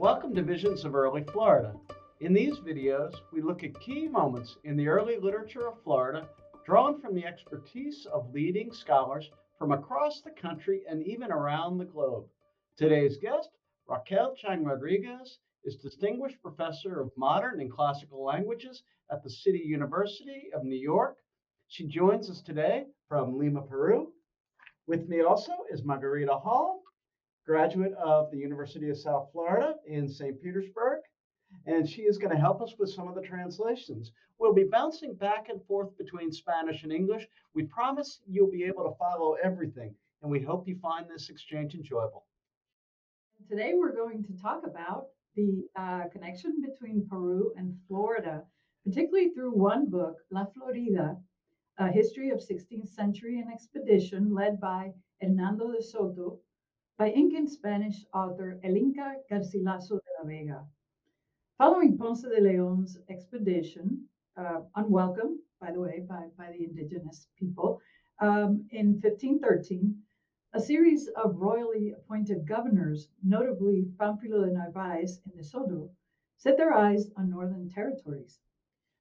Welcome to Visions of Early Florida. In these videos, we look at key moments in the early literature of Florida, drawn from the expertise of leading scholars from across the country and even around the globe. Today's guest, Raquel Chang Rodriguez, is Distinguished Professor of Modern and Classical Languages at the City University of New York. She joins us today from Lima, Peru. With me also is Margarita Hall, graduate of the University of South Florida in St. Petersburg, and she is going to help us with some of the translations. We'll be bouncing back and forth between Spanish and English. We promise you'll be able to follow everything, and we hope you find this exchange enjoyable. Today we're going to talk about the connection between Peru and Florida, particularly through one book, La Florida, A History of 16th Century and Expedition, led by Hernando de Soto, by Incan Spanish author El Inca Garcilaso de la Vega. Following Ponce de Leon's expedition, unwelcome, by the way, by the indigenous people, in 1513, a series of royally appointed governors, notably Pánfilo de Narváez and de Soto, set their eyes on northern territories.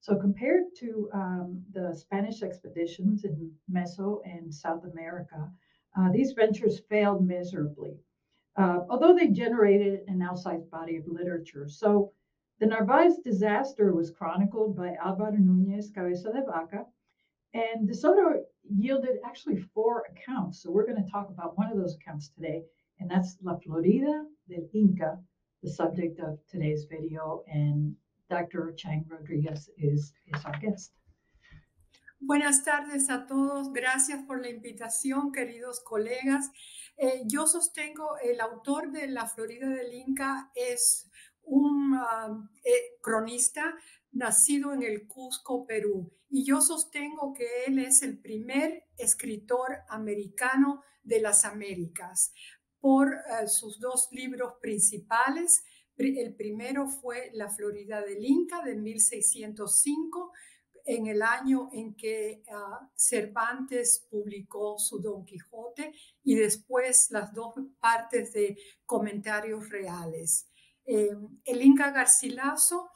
So compared to the Spanish expeditions in Meso and South America, these ventures failed miserably, although they generated an outsized body of literature. So the Narváez disaster was chronicled by Álvaro Núñez Cabeza de Vaca, and De Soto yielded actually 4 accounts. So we're going to talk about one of those accounts today, and that's La Florida del Inca, the subject of today's video, and Dr. Chang Rodriguez is our guest. Buenas tardes a todos. Gracias por la invitación, queridos colegas. Yo sostengo, el autor de La Florida del Inca es un cronista nacido en el Cusco, Perú. Y yo sostengo que él es el primer escritor americano de las Américas por sus 2 libros principales. El primero fue La Florida del Inca de 1605, en el año en que Cervantes publicó su Don Quijote, y después las 2 partes de Comentarios Reales. El Inca Garcilaso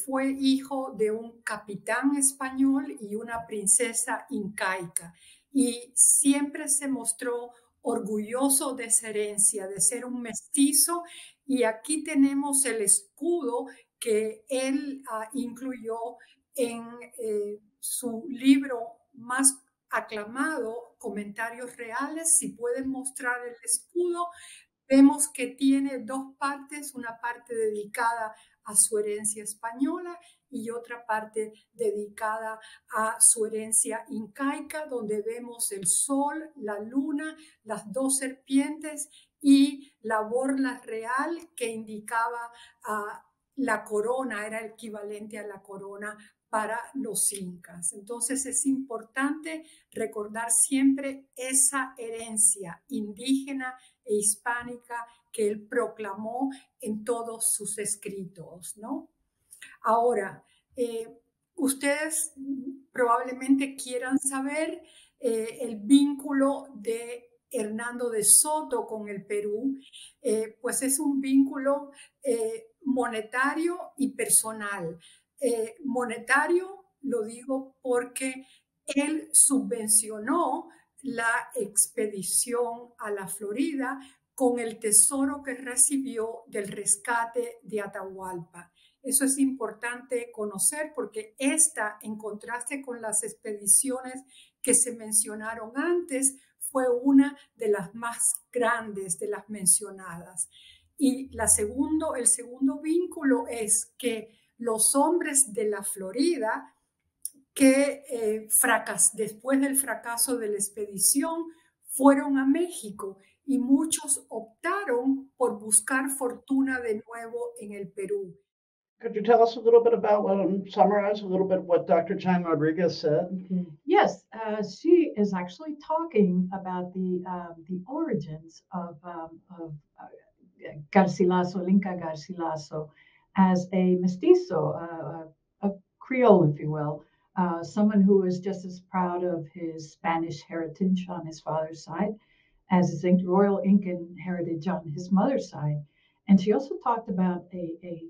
fue hijo de un capitán español y una princesa incaica, y siempre se mostró orgulloso de esa herencia, de ser un mestizo, y aquí tenemos el escudo que él incluyó en su libro más aclamado, Comentarios Reales. Si pueden mostrar el escudo, vemos que tiene 2 partes, una parte dedicada a su herencia española y otra parte dedicada a su herencia incaica, donde vemos el sol, la luna, las 2 serpientes y la borla real que indicaba la corona, era equivalente a la corona para los incas. Entonces es importante recordar siempre esa herencia indígena e hispánica que él proclamó en todos sus escritos, ¿no? Ahora, ustedes probablemente quieran saber el vínculo de Hernando de Soto con el Perú, pues es un vínculo monetario y personal. Monetario, lo digo porque él subvencionó la expedición a la Florida con el tesoro que recibió del rescate de Atahualpa. Eso es importante conocer porque esta, en contraste con las expediciones que se mencionaron antes, fue una de las más grandes de las mencionadas. Y el segundo vínculo es que los hombres de la Florida que después del fracaso de la expedición fueron a México, y muchos optaron por buscar fortuna de nuevo en el Perú. Could you tell us a little bit about, summarize a little bit what Dr. Chang Rodriguez said? Yes, she is actually talking about the origins of Garcilaso, Inca Garcilaso, as a mestizo, a Creole, if you will, someone who was just as proud of his Spanish heritage on his father's side as his royal Incan heritage on his mother's side. And she also talked about a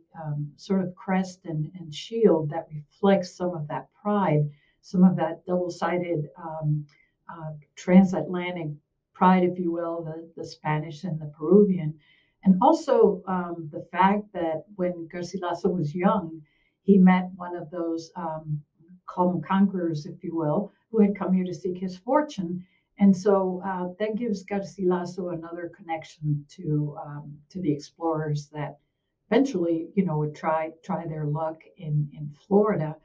sort of crest and shield that reflects some of that pride, some of that double-sided transatlantic pride, if you will, the Spanish and the Peruvian. And also the fact that when Garcilaso was young, he met one of those conquerors, if you will, who had come here to seek his fortune. And so that gives Garcilaso another connection to the explorers that eventually, would try their luck in Florida,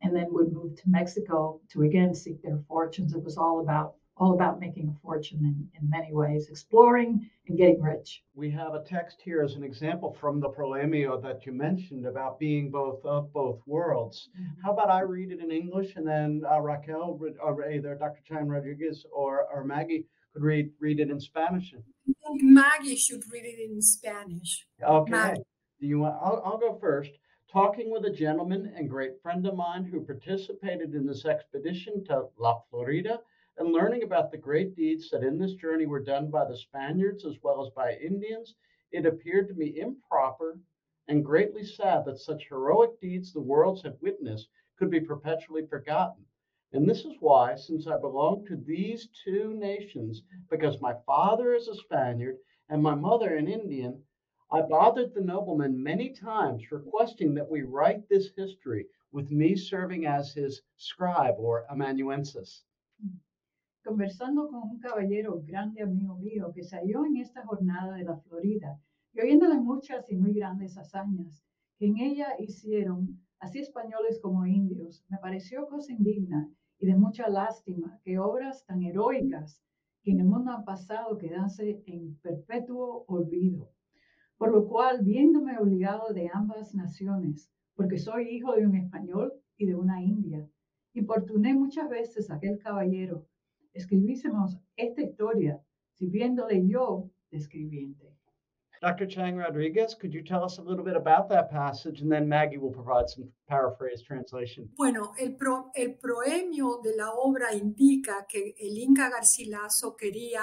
and then would move to Mexico to again seek their fortunes. It was all about making a fortune in many ways, exploring and getting rich. We have a text here as an example from the Proemio that you mentioned about being both of both worlds. Mm-hmm. How about I read it in English, and then Raquel, or either Dr. Chang Rodriguez or Maggie could read it in Spanish. I think Maggie should read it in Spanish. Okay. Maggie. Do you want? I'll go first. Talking with a gentleman and great friend of mine who participated in this expedition to La Florida, and learning about the great deeds that in this journey were done by the Spaniards as well as by Indians, it appeared to me improper and greatly sad that such heroic deeds the worlds have witnessed could be perpetually forgotten. And this is why, since I belong to these two nations, because my father is a Spaniard and my mother an Indian, I bothered the nobleman many times requesting that we write this history, with me serving as his scribe or amanuensis. Conversando con un caballero, grande amigo mío, que se halló en esta jornada de la Florida, y oyéndole muchas y muy grandes hazañas que en ella hicieron, así españoles como indios, me pareció cosa indigna y de mucha lástima que obras tan heroicas que en el mundo han pasado quedanse en perpetuo olvido. Por lo cual, viéndome obligado de ambas naciones, porque soy hijo de un español y de una india, importuné muchas veces a aquel caballero, escribísemos esta historia, sirviéndole yo de escribiente. Dr. Chang Rodriguez, could you tell us a little bit about that passage, and then Maggie will provide some paraphrase translation. Bueno, el proemio de la obra indica que el Inca Garcilaso quería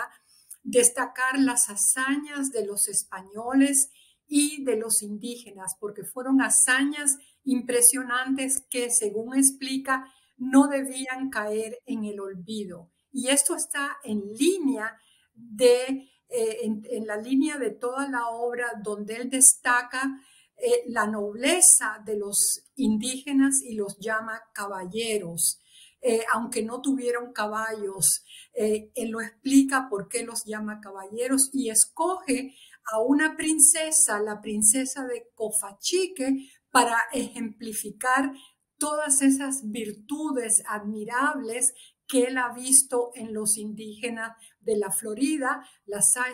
destacar las hazañas de los españoles y de los indígenas, porque fueron hazañas impresionantes que, según explica, no debían caer en el olvido. Y esto está en línea en la línea de toda la obra, donde él destaca la nobleza de los indígenas y los llama caballeros. Aunque no tuvieron caballos, él lo explica por qué los llama caballeros, y escoge a una princesa, la princesa de Cofachique, para ejemplificar todas esas virtudes admirables que él ha visto en los indígenas de la Florida. Las ha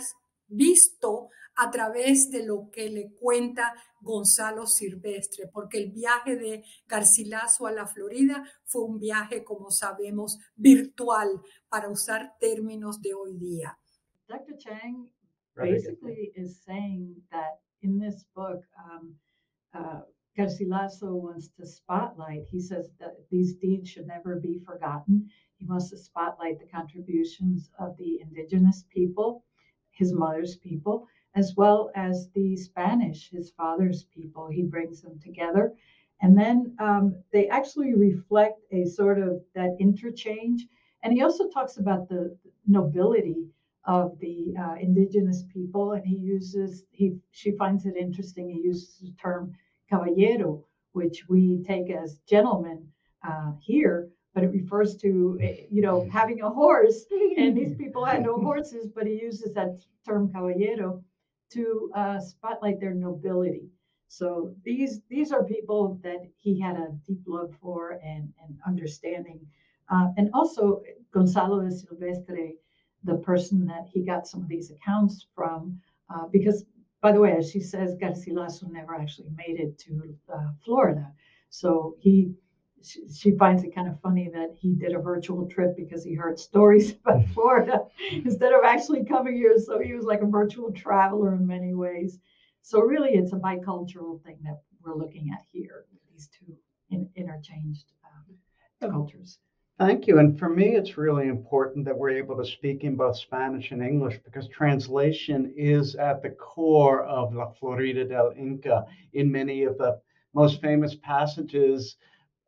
visto a través de lo que le cuenta Gonzalo Silvestre, porque el viaje de Garcilaso a la Florida fue un viaje, como sabemos, virtual, para usar términos de hoy día. Dr. Chang basically is saying that in this book, Garcilaso wants to spotlight, he says that these deeds should never be forgotten. He wants to spotlight the contributions of the indigenous people, his mother's people, as well as the Spanish, his father's people. He brings them together. And then they actually reflect a sort of that interchange. And he also talks about the nobility of the indigenous people. And she finds it interesting. He uses the term caballero, which we take as gentleman here, but it refers to, having a horse. And these people had no horses, but he uses that term caballero to spotlight their nobility. So these are people that he had a deep love for and understanding. And also Gonzalo de Silvestre, the person that he got some of these accounts from, because, by the way, as she says, Garcilaso never actually made it to Florida. So she finds it kind of funny that he did a virtual trip because he heard stories about Florida instead of actually coming here. So he was like a virtual traveler in many ways. So really, it's a bicultural thing that we're looking at here, these two interchanged cultures. Thank you. And for me, it's really important that we're able to speak in both Spanish and English because translation is at the core of La Florida del Inca. In many of the most famous passages,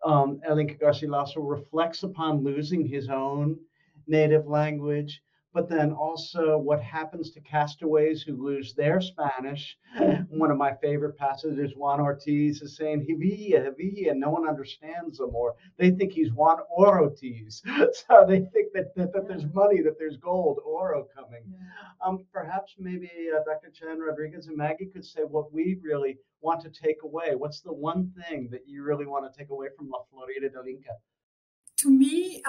El Inca Garcilaso reflects upon losing his own native language, but then also what happens to castaways who lose their Spanish. One of my favorite passages, Juan Ortiz is saying, Hevilla, Hevilla, and no one understands him, or they think he's Juan Orotiz. So they think that there's money, that there's gold, oro coming. Perhaps maybe Dr. Chen Rodriguez and Maggie could say what we really want to take away. What's the one thing that you really want to take away from La Florida del Inca? To me,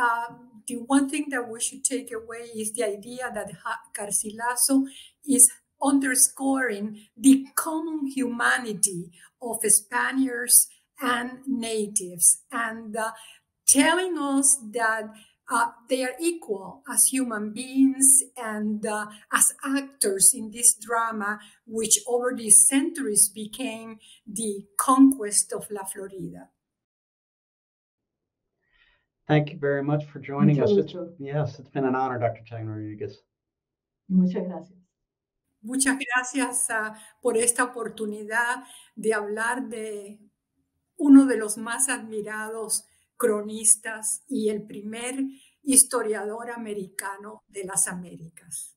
the one thing that we should take away is the idea that Garcilaso is underscoring the common humanity of Spaniards and natives, and telling us that they are equal as human beings and as actors in this drama, which over the centuries became the conquest of La Florida. Thank you very much for joining Mucho us. gusto. Yes, it's been an honor, Dr. Chen Rodriguez. Muchas gracias. Muchas gracias por esta oportunidad de hablar de uno de los más admirados cronistas y el primer historiador americano de las Américas.